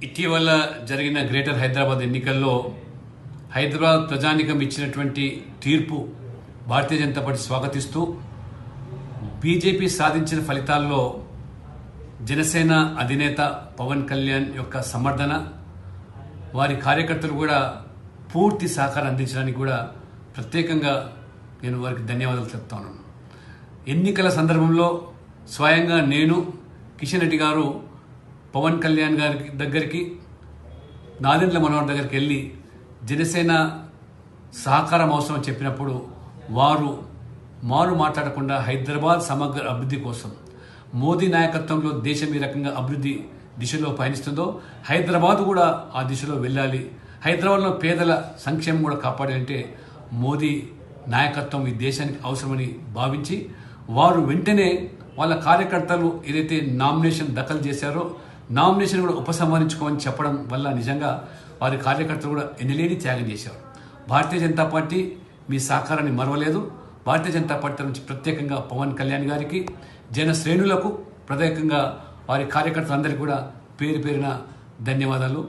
ఇటీవల జరిగిన గ్రేటర్ హైదరాబాద్ ఎన్నికల్లో హైదరాబాద్ ప్రజానికం ఇచ్చినటువంటి తీర్పు భారతీయ జనతా పార్టీ స్వాగతిస్తూ బీజేపీ సాధించిన ఫలితాల్లో జనసేన అధినేత పవన్ కళ్యాణ్ యొక్క సమర్థన, వారి కార్యకర్తలు కూడా పూర్తి సహకారం అందించడానికి కూడా ప్రత్యేకంగా నేను వారికి ధన్యవాదాలు చెప్తాను. ఎన్నికల సందర్భంలో స్వయంగా నేను, కిషన్ రెడ్డి గారు పవన్ కళ్యాణ్ గారి దగ్గరికి, నాదెండ్ల మనోహర్ దగ్గరికి వెళ్ళి జనసేన సహకారం అవసరం చెప్పినప్పుడు వారు మాట్లాడకుండా హైదరాబాద్ సమగ్ర అభివృద్ధి కోసం, మోదీ నాయకత్వంలో దేశం ఈ రకంగా అభివృద్ధి దిశలో పయనిస్తుందో హైదరాబాద్ కూడా ఆ దిశలో వెళ్ళాలి, హైదరాబాద్లో పేదల సంక్షేమం కూడా కాపాడాలంటే మోదీ నాయకత్వం ఈ దేశానికి అవసరమని భావించి వారు వెంటనే వాళ్ళ కార్యకర్తలు ఏదైతే నామినేషన్ దాఖలు చేశారో నామినేషన్ కూడా ఉపసంహరించుకోమని చెప్పడం వల్ల నిజంగా వారి కార్యకర్తలు కూడా ఎనలేని త్యాగం చేశారు. భారతీయ జనతా పార్టీ మీ సహకారాన్ని మరవలేదు. భారతీయ జనతా పార్టీ నుంచి ప్రత్యేకంగా పవన్ కళ్యాణ్ గారికి, జన శ్రేణులకు, ప్రత్యేకంగా వారి కార్యకర్తలందరికీ కూడా పేరు పేరున ధన్యవాదాలు.